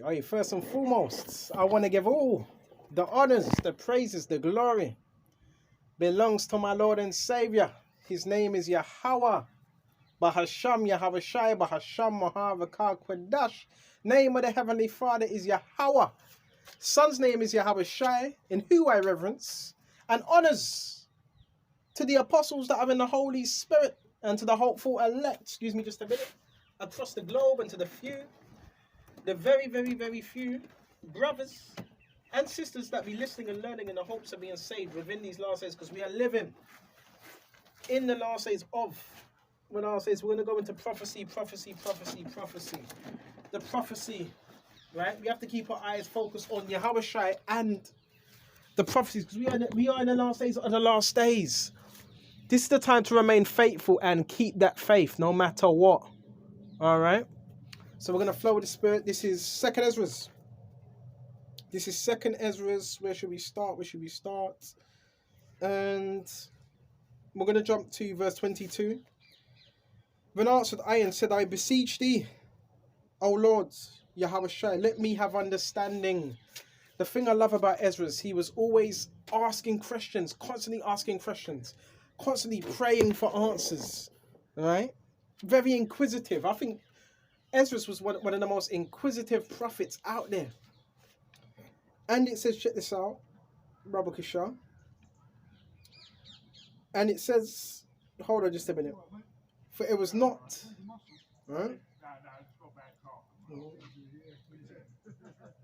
Hey, first and foremost, I want to give all the honors, the praises, the glory belongs to my Lord and Savior. His name is Yahweh. Bahasham Yahweh Shai, Bahasham Mahavakar Kwadash. Name of the Heavenly Father is Yahweh. Son's name is Yahweh Shai, in who I reverence, and honors to the apostles that are in the Holy Spirit and to the hopeful elect, excuse me just a minute, across the globe, and to the few, the very, very, very few brothers and sisters that be listening and learning in the hopes of being saved within these last days, because we are living in the last days of, when I say we're going to go into prophecy. The prophecy, right? We have to keep our eyes focused on Yahweh Shai and the prophecies, because we are in the last days of the last days. This is the time to remain faithful and keep that faith no matter what. All right? So we're going to flow with the Spirit. This is 2nd Esdras. This is 2nd Esdras. Where should we start? And we're going to jump to verse 22. Then answered I and said, I beseech thee, O Lord, Yahweh Shai, let me have understanding. The thing I love about Esdras, he was always asking questions, constantly praying for answers. Right? Very inquisitive. I think Esdras was one of the most inquisitive prophets out there. And it says, check this out, Rabbi Kishar. And it says, hold on just a minute. For it was not, right?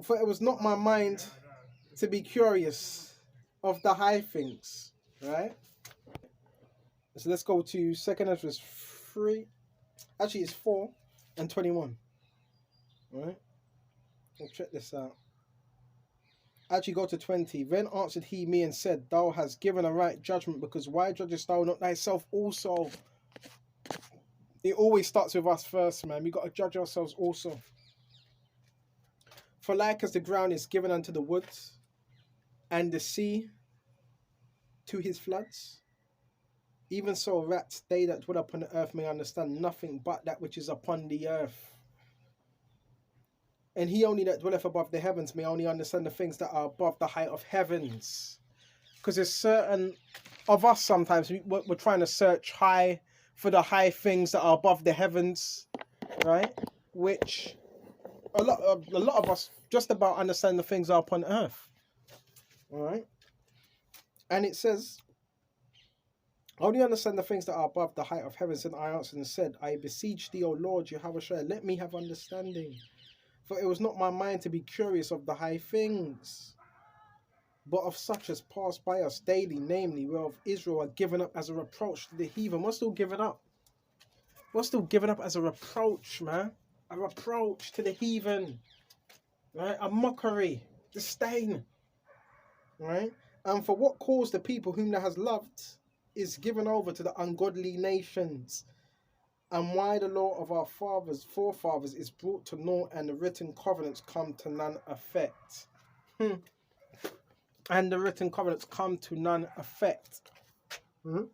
For it was not my mind to be curious of the high things, right? So let's go to 2nd Ezra 3. Actually, it's 4 and 21. Right? We'll check this out. Actually, go to 20. Then answered he me and said, thou hast given a right judgment, because why judgest thou not thyself also? It always starts with us first, man. We got to judge ourselves also. For like as the ground is given unto the woods, and the sea to his floods, even so rats, they that dwell upon the earth, may understand nothing but that which is upon the earth. And he only that dwelleth above the heavens may only understand the things that are above the height of heavens. Because there's certain of us sometimes, we're trying to search high for the high things that are above the heavens, right? Which a lot of us just about understand the things that are upon earth, all right? And it says, only understand the things that are above the height of heavens. And I answered and said, I beseech thee, O Lord, Yahweh Shai, let me have understanding. For it was not my mind to be curious of the high things, but of such as pass by us daily, namely, whereof Israel are given up as a reproach to the heathen. We're still given up. We're still given up as a reproach, man. A reproach to the heathen. Right? A mockery. Disdain. Right? And for what cause the people whom thou hast loved is given over to the ungodly nations, and why the law of our forefathers is brought to naught, and the written covenants come to none effect. And the written covenants come to none effect. And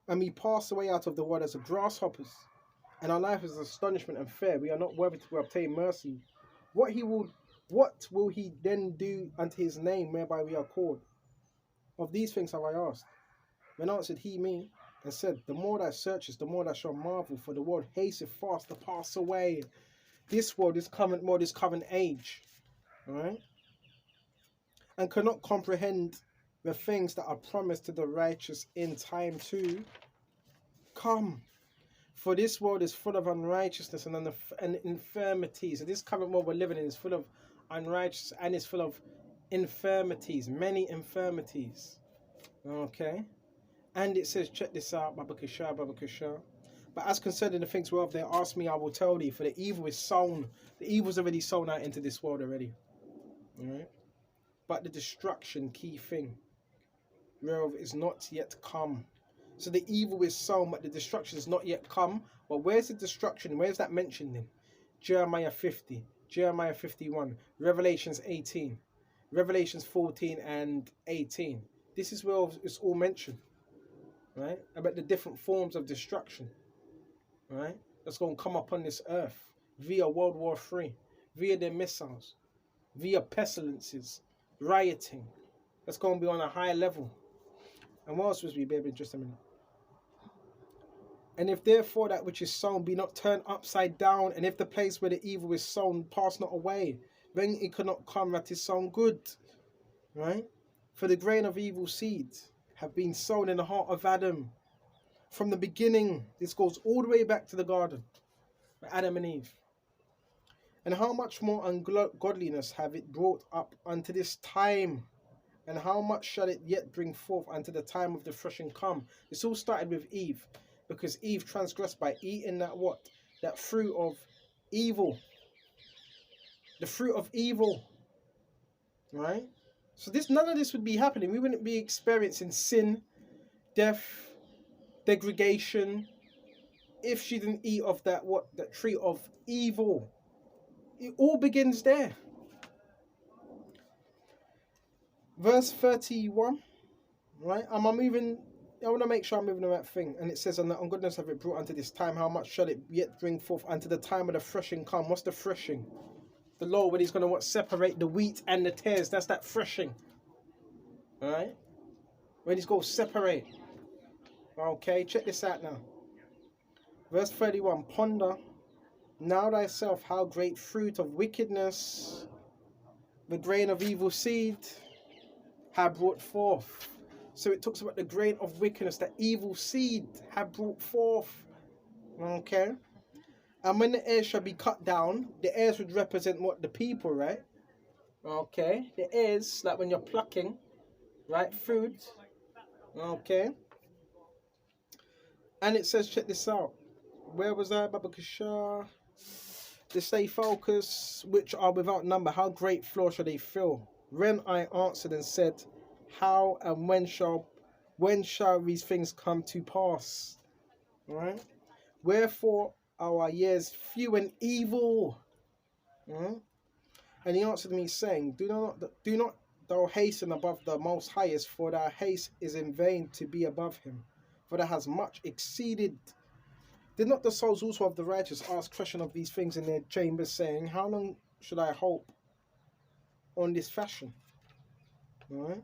we pass away out of the world as grasshoppers, and our life is astonishment and fear. We are not worthy to obtain mercy. What will he then do unto his name whereby we are called? Of these things have I asked. Then answered he me and said, the more thou searchest, the more thou shalt marvel, for the world hasteth fast to pass away. This world, this current age, right? And cannot comprehend the things that are promised to the righteous in time to come. For this world is full of unrighteousness and infirmities. So this current world we're living in is full of unrighteousness and is full of infirmities, many infirmities. Okay? And it says, check this out, Baba Kishar. But as concerning the things whereof they ask me, I will tell thee, for the evil is sown. The evil is already sown out into this world already. Alright? But the destruction, key thing, whereof is not yet come. So the evil is sown, but the destruction is not yet come. But where's the destruction? Where's that mentioned in? Jeremiah 50, Jeremiah 51, Revelations 18, Revelations 14 and 18. This is where it's all mentioned. Right? About the different forms of destruction, right? That's going to come upon this earth via World War III, via their missiles, via pestilences, rioting. That's going to be on a high level. And what else was we, baby? Just a minute. And if therefore that which is sown be not turned upside down, and if the place where the evil is sown pass not away, then it cannot come that is sown good. Right? For the grain of evil seed have been sown in the heart of Adam. From the beginning, this goes all the way back to the garden, Adam and Eve. And how much more ungodliness have it brought up unto this time? And how much shall it yet bring forth unto the time of the threshing come? This all started with Eve, because Eve transgressed by eating that what? That fruit of evil. The fruit of evil. Right? So none of this would be happening. We wouldn't be experiencing sin, death, degradation, if she didn't eat of that tree of evil. It all begins there. Verse 31, right? I want to make sure I'm moving the right thing. And it says, and the ungodliness have it brought unto this time, how much shall it yet bring forth unto the time of the threshing come? What's the threshing? The Lord, when he's going to separate the wheat and the tares. That's that threshing. All right? When he's going to separate. Okay, check this out now. Verse 31, ponder now thyself how great fruit of wickedness the grain of evil seed have brought forth. So it talks about the grain of wickedness that evil seed have brought forth. Okay? And when the heirs shall be cut down, the heirs would represent what? The people, right? Okay? The heirs, like when you're plucking, right? Food. Okay? And it says, check this out. Where was I? Babakasha. They stay focused, which are without number. How great floor shall they fill? Then I answered and said, how and when shall these things come to pass? Right? Wherefore are our years few and evil? Right? And he answered me, saying, do not thou hasten above the most highest, for thy haste is in vain to be above him, for thou hast much exceeded. Did not the souls also of the righteous ask question of these things in their chambers, saying, how long should I hope on this fashion? Right?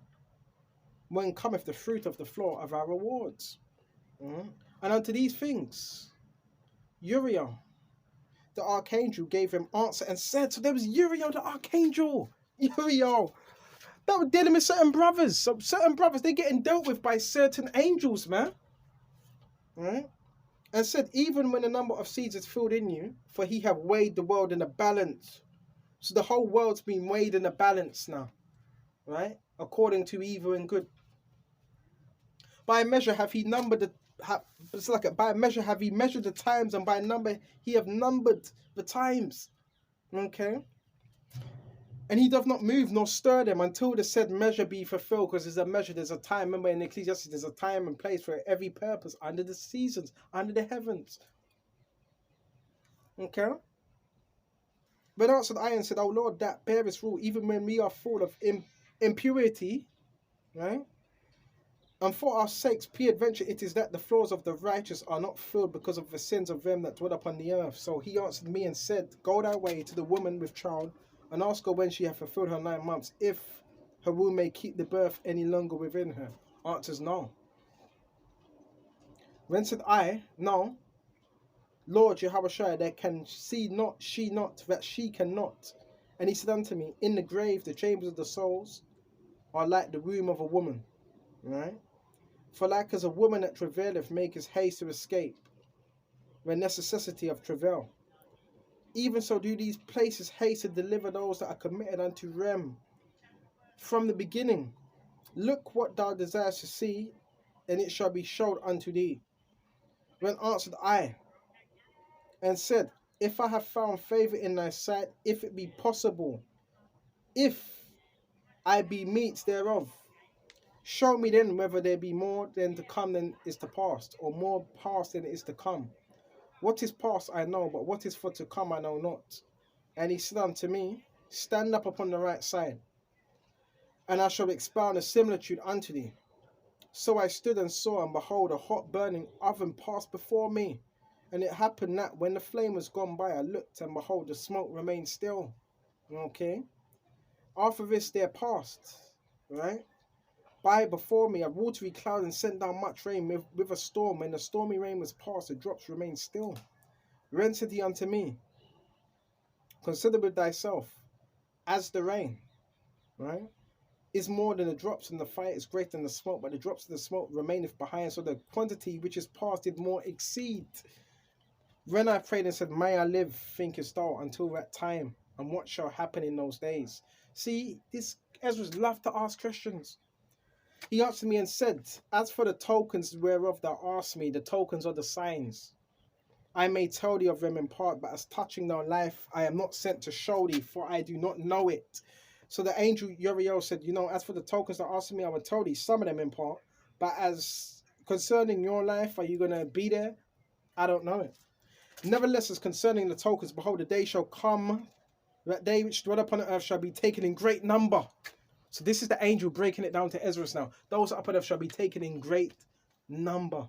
When cometh the fruit of the floor of our rewards? Right? And unto these things, Uriel, the archangel, gave him answer and said, so there was Uriel, the archangel. Uriel, that was dealing with certain brothers. Certain brothers, they're getting dealt with by certain angels, man. Right? And said, even when the number of seeds is filled in you, for he have weighed the world in a balance. So the whole world's been weighed in a balance now, right? According to evil and good. By measure have he numbered by measure have he measured the times, and by number he have numbered the times. Okay? And he doth not move nor stir them until the said measure be fulfilled, because there's a measure, there's a time. Remember in Ecclesiastes, there's a time and place for every purpose under the seasons, under the heavens. Okay? But answered I and said, O Lord, that bearest rule, even when we are full of impurity, right? And for our sakes, peradventure it is that the floors of the righteous are not filled because of the sins of them that dwell upon the earth. So he answered me and said, go thy way to the woman with child, and ask her when she hath fulfilled her 9 months, if her womb may keep the birth any longer within her. Answers no. When said I, no, Lord Jehovah, there can she not, that she cannot. And he said unto me, in the grave the chambers of the souls are like the womb of a woman, right? For like as a woman that travaileth maketh haste to escape, when necessity of travail, even so do these places haste to deliver those that are committed unto rem from the beginning. Look what thou desirest to see, and it shall be showed unto thee. Then answered I, and said, if I have found favor in thy sight, if it be possible, if I be meet thereof, show me then whether there be more than to come than is to past, or more past than is to come. What is past I know, but what is for to come I know not. And he said unto me, stand up upon the right side, and I shall expound a similitude unto thee. So I stood and saw, and behold, a hot burning oven passed before me, And it happened that when the flame was gone by, I looked, and behold, the smoke remained still. Okay? After this there passed, right? By before me a watery cloud and sent down much rain with a storm. When the stormy rain was past, the drops remained still. Then said he unto me, consider with thyself, as the rain, right, is more than the drops, and the fire is greater than the smoke, but the drops of the smoke remaineth behind, so the quantity which is past did more exceed. Then I prayed and said, may I live, thinkest thou, until that time, and what shall happen in those days? See, this Esdras loved to ask questions. He answered me and said, as for the tokens whereof thou asked me, the tokens are the signs. I may tell thee of them in part, but as touching thy life, I am not sent to show thee, for I do not know it. So the angel Uriel said, as for the tokens that asked me, I will tell thee some of them in part, but as concerning your life, are you going to be there? I don't know it. Nevertheless, as concerning the tokens, behold, the day shall come, that they which dwell upon the earth shall be taken in great number. So this is the angel breaking it down to Esdras now. Those up on earth shall be taken in great number.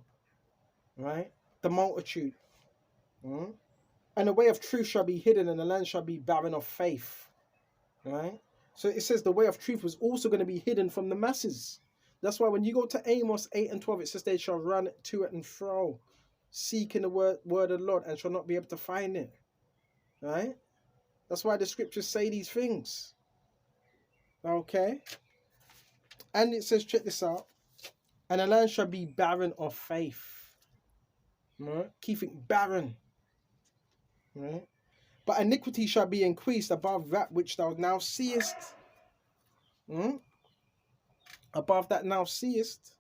Right? The multitude. And the way of truth shall be hidden, and the land shall be barren of faith. Right? So it says the way of truth was also going to be hidden from the masses. That's why when you go to Amos 8 and 12, it says they shall run to it and fro, seeking the word of the Lord, and shall not be able to find it. Right? That's why the scriptures say these things. Okay? And it says, check this out, and the land shall be barren of faith. Right? Keep it barren. Right? But iniquity shall be increased above that which thou now seest. Above that now seest,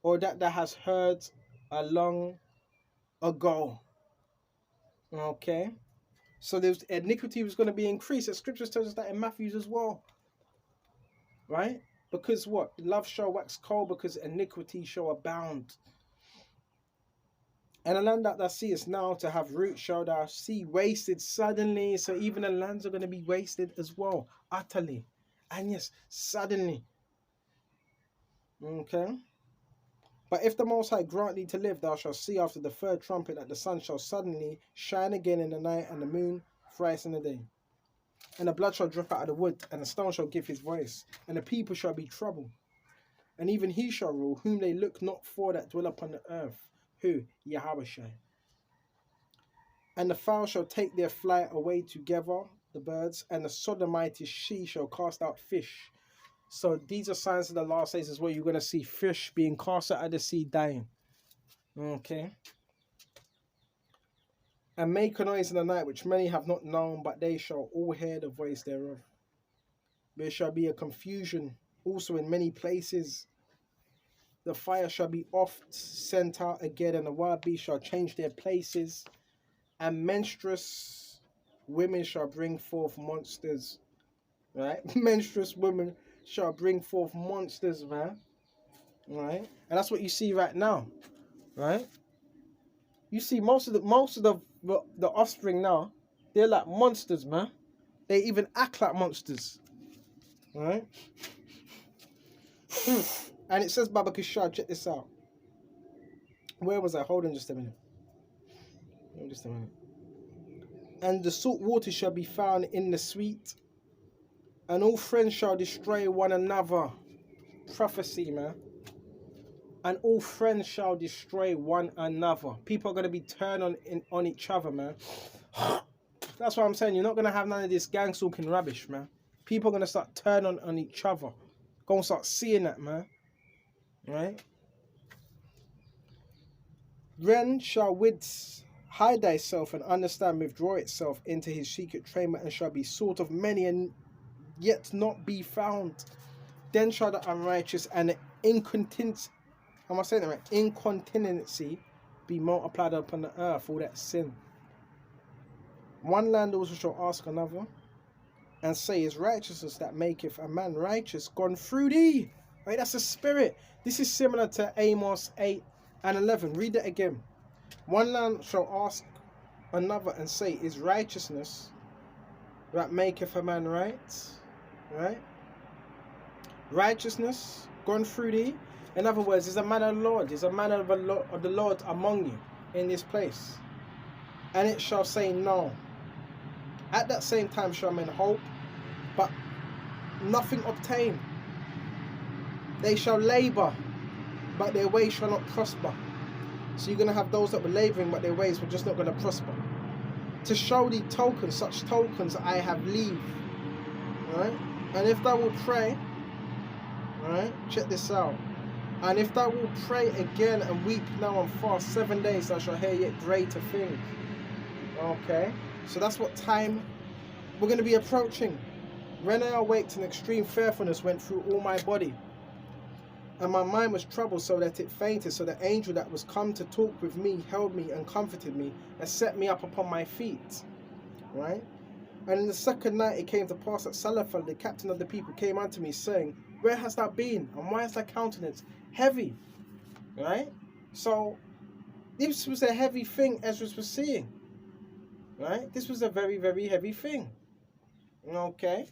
or that thou hast heard a long ago. Okay? So there's iniquity was going to be increased. The scriptures tells us that in Matthew as well. Right? Because what? Love shall wax cold, because iniquity shall abound. And the land that thou seest now to have roots shall thou see wasted suddenly. So even the lands are going to be wasted as well. Utterly. And yes, suddenly. Okay? But if the Most High grant thee to live, thou shalt see after the third trumpet that the sun shall suddenly shine again in the night, and the moon thrice in the day. And the blood shall drip out of the wood, and the stone shall give his voice, and the people shall be troubled. And even he shall rule, whom they look not for that dwell upon the earth. Who? Yahweh. And the fowl shall take their flight away together, the birds, and the sodomite she shall cast out fish. So these are signs of the last days as well. You're going to see fish being cast out of the sea, dying. Okay. And make a noise in the night, which many have not known, but they shall all hear the voice thereof. There shall be a confusion also in many places. The fire shall be oft sent out again, and the wild beasts shall change their places. And menstruous women shall bring forth monsters. Right? Menstruous women shall bring forth monsters, man. Right? And that's what you see right now. Right? You see most of the offspring now, they're like monsters, man. They even act like monsters. Right? And it says Baba Kishar, check this out. Where was I? Hold on just a minute. And the salt water shall be found in the sweet, and all friends shall destroy one another. Prophecy, man. And all friends shall destroy one another. People are going to be turned on each other, man. That's what I'm saying. You're not going to have none of this gang stalking rubbish, man. People are going to start turning on each other. Go and start seeing that, man. Right? Then shall wits hide thyself, and understand withdraw itself into his secret chamber, and shall be sought of many, and yet not be found. Then shall the unrighteous and the incontinency be multiplied upon the earth, all that sin. One land also shall ask another, and say, is righteousness that maketh a man righteous gone through thee? Right, that's a spirit. This is similar to Amos 8 and 11. Read it again. One land shall ask another and say, is righteousness that maketh a man right? Right? Righteousness gone through thee? In other words, is a man of the Lord, is a man of the Lord among you in this place. and it shall say no. At that same time shall men hope, but nothing obtain. They shall labour, but their way shall not prosper. So you're going to have those that were labouring, but their ways were just not going to prosper. To show thee tokens, such tokens I have leave. Right? And if thou wilt pray, right? Check this out. And if thou wilt pray again and weep now and fast 7 days, thou shalt hear yet greater things. Okay? So that's what time we're going to be approaching. When I awaked, an extreme fearfulness went through all my body, and my mind was troubled so that it fainted. So the angel that was come to talk with me held me and comforted me and set me up upon my feet. Right? And in the second night it came to pass that Salaphan, the captain of the people, came unto me, saying, Where hast thou been? And why is thy countenance heavy? Right? So this was a heavy thing Esdras was seeing. Right? This was a very, very heavy thing. Okay?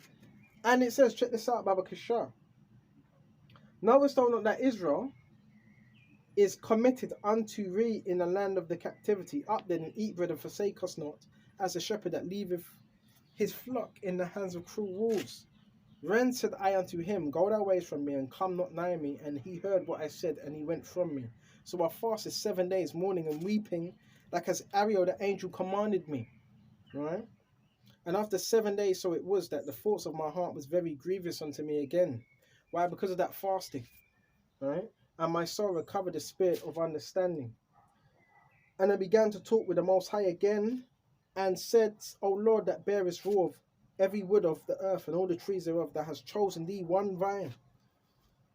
And it says, check this out, Baba Kishar. Knowest thou not that Israel is committed unto thee in the land of the captivity? Up then and eat bread and forsake us not, as a shepherd that leaveth his flock in the hands of cruel wolves. Then said I unto him, Go thy ways from me, and come not nigh me. And he heard what I said, and he went from me. So I fasted 7 days, mourning and weeping, like as Ariel the angel commanded me. Right? And after 7 days, so it was that the thoughts of my heart was very grievous unto me again. Why? Because of that fasting. Right? And my soul recovered the spirit of understanding. And I began to talk with the Most High again, and said, O Lord, that bearest rule of every wood of the earth and all the trees thereof, that has chosen thee one vine,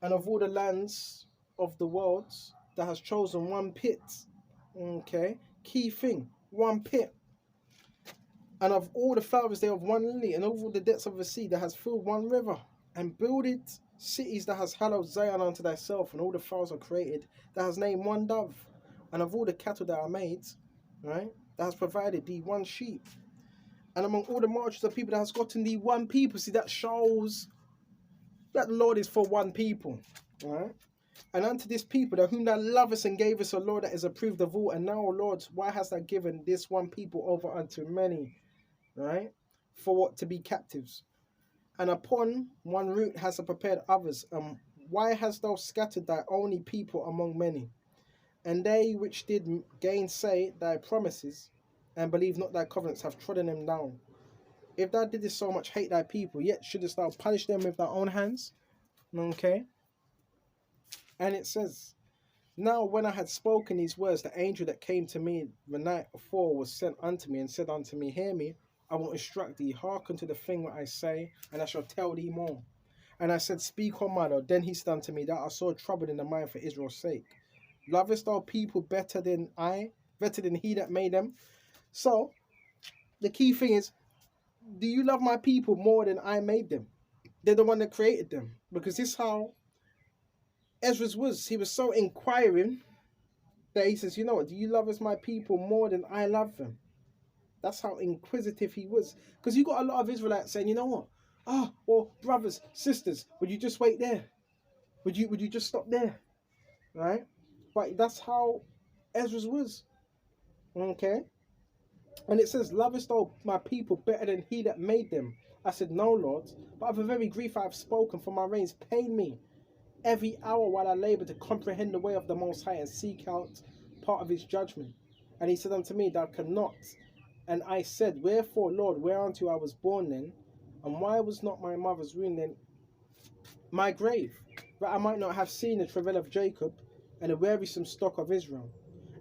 and of all the lands of the world, that has chosen one pit. Okay, key thing, one pit. And of all the flowers thereof one lily, and over all the depths of the sea, that has filled one river, and builded cities, that has hallowed Zion unto thyself, and all the fowls are created, that has named one dove, and of all the cattle that are made, right, that has provided thee one sheep, and among all the multitudes of people that has gotten thee one people. See, that shows that the Lord is for one people, right? And unto this people, that whom thou lovest and gavest, O Lord, that is approved of all. And now, O Lord, why hast thou given this one people over unto many, right? For what? To be captives. And upon one root hast thou prepared others. Why hast thou scattered thy only people among many? And they which did gainsay thy promises, and believe not thy covenants, have trodden them down. If thou didst so much hate thy people, yet shouldest thou punish them with thy own hands. Okay? And it says, Now when I had spoken these words, the angel that came to me the night before was sent unto me, and said unto me, Hear me, I will instruct thee, hearken to the thing that I say, and I shall tell thee more. And I said, Speak, O my Lord. Then he said unto me, Thou art so troubled in the mind for Israel's sake. Lovest thou people better than he that made them? So, the key thing is, do you love my people more than I made them? They're the one that created them. Because this is how Esdras was. He was so inquiring that he says, you know what, do you love as my people more than I love them? That's how inquisitive he was. Because you got a lot of Israelites saying, you know what? Well, brothers, sisters, would you just wait there? Would you just stop there? Right? But that's how Esdras was. Okay? And it says, Lovest thou my people better than he that made them? I said, No, Lord, but of a very grief I have spoken, for my reins pain me every hour while I labour to comprehend the way of the Most High and seek out part of his judgment. And he said unto me, Thou cannot. And I said, Wherefore, Lord, whereunto I was born then? And why was not my mother's womb then my grave? That I might not have seen the travail of Jacob, and the wearisome stock of Israel.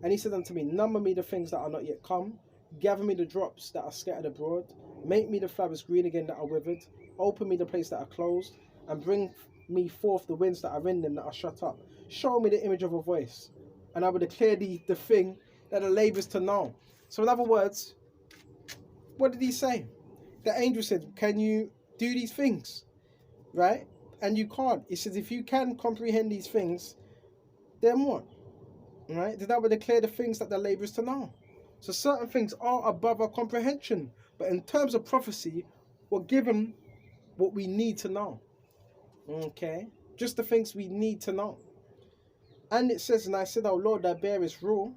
And he said unto me, Number me the things that are not yet come, gather me the drops that are scattered abroad, make me the flowers green again that are withered, open me the places that are closed, and bring me forth the winds that are in them that are shut up. Show me the image of a voice, and I will declare thee the thing that the labours to know. So in other words, what did he say? The angel said, Can you do these things? Right? And you can't. He says, if you can comprehend these things, then what? Right? Then that would declare the things that the labours to know. So certain things are above our comprehension. But in terms of prophecy, we're given what we need to know. Okay? Just the things we need to know. And it says, And I said, O Lord, thou bearest rule.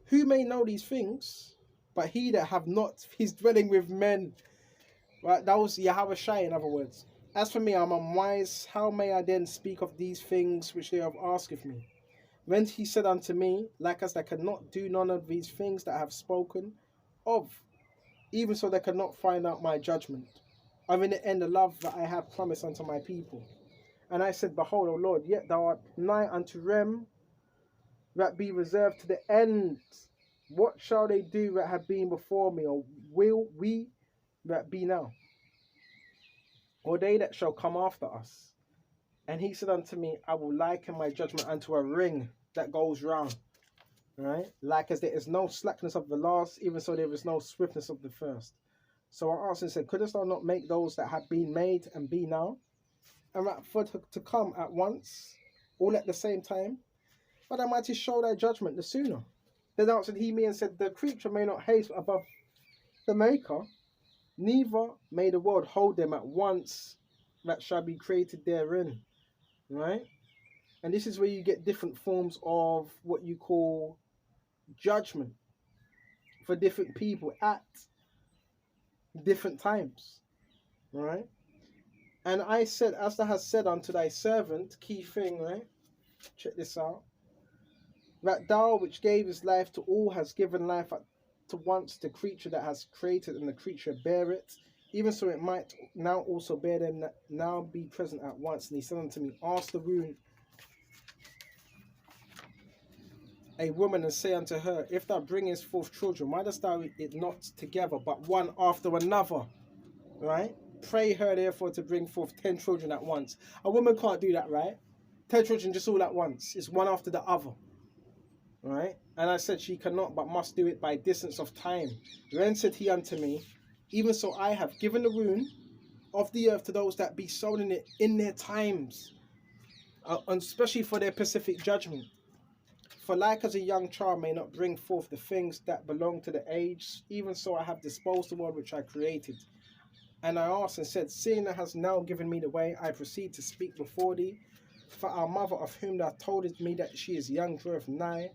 Who may know these things? but he that have not his dwelling with men. Right, that was Yahweh Shai, in other words. As for me, I'm unwise. How may I then speak of these things which they have asked of me? When he said unto me, like as they cannot do none of these things that I have spoken of, even so they cannot find out my judgment, of in the end the love that I have promised unto my people. And I said, Behold, O Lord, yet thou art nigh unto them that be reserved to the end. What shall they do that have been before me, or will we that be now? Or they that shall come after us? And he said unto me, I will liken my judgment unto a ring that goes round. Right? Like as there is no slackness of the last, even so there is no swiftness of the first. So I asked and said, couldst thou not make those that have been made and be now, and that for to come at once, all at the same time? But I might show thy judgment the sooner. Then answered he me and said, the creature may not haste above the maker, neither may the world hold them at once that shall be created therein. Right? And this is where you get different forms of what you call judgment for different people at different times. Right? And I said, as thou hast said unto thy servant, key thing, right? Check this out. That thou which gavest life to all has given life to once the creature that has created, and the creature bear it. Even so it might now also bear them that now be present at once. And he said unto me, ask the wound a woman, and say unto her, if thou bringest forth children, why dost thou it not together, but one after another? Right? Pray her therefore to bring forth 10 children at once. A woman can't do that, right? 10 children just all at once. It's one after the other. Right? And I said, she cannot, but must do it by distance of time. Then said he unto me, even so I have given the wound of the earth to those that be sown in it in their times, and especially for their pacific judgment. For like as a young child may not bring forth the things that belong to the age, even so I have disposed the world which I created. And I asked and said, seeing thou hast now given me the way, I proceed to speak before thee. For our mother, of whom thou toldest me that she is young, draweth nigh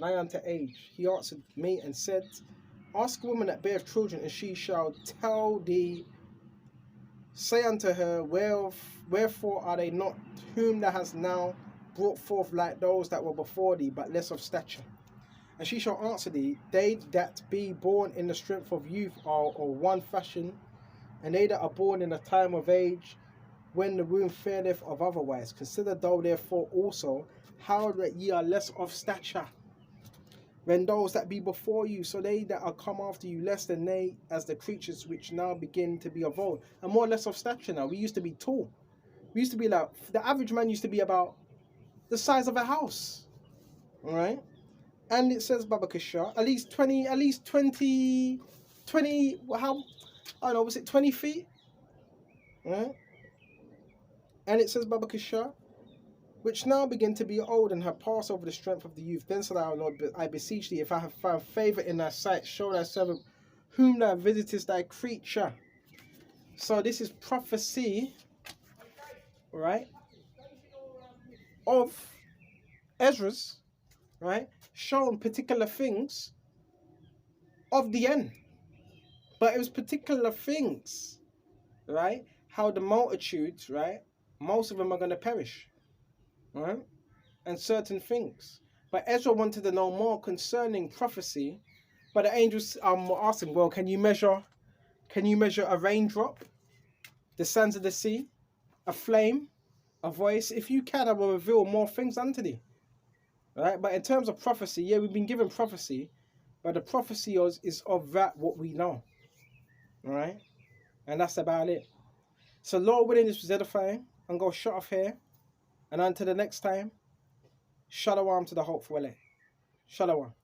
unto age. He answered me and said, ask a woman that beareth children, and she shall tell thee. Say unto her, wherefore are they not whom thou hast now brought forth like those that were before thee, but less of stature? And she shall answer thee, they that be born in the strength of youth are of one fashion, and they that are born in the time of age, when the womb faileth of otherwise. Consider thou therefore also how that ye are less of stature than those that be before you, so they that are come after you less than they, as the creatures which now begin to be of old. And more or less of stature now. We used to be tall. We used to be like, the average man used to be about the size of a house. Alright? And it says, Babakasha, at least 20, how, I don't know, was it 20 feet? Right? And it says, Babakasha, which now begin to be old and have passed over the strength of the youth. Then said I, Lord, I beseech thee, if I have found favour in thy sight, show thy servant whom thou visitest thy creature. So this is prophecy, right, of Esdras, right, showing particular things of the end. But it was particular things, right, how the multitudes, right, most of them are going to perish, right, and certain things. But Ezra wanted to know more concerning prophecy. But the angels asked him, well, can you measure a raindrop, the sands of the sea, a flame, a voice? If you can, I will reveal more things unto thee. Right? But in terms of prophecy, yeah, we've been given prophecy, but the prophecy is of that what we know. Right? And that's about it. So Lord willing, this was edifying. I'm going to shut off here. And until the next time, shalom to the hopeful. Shalom.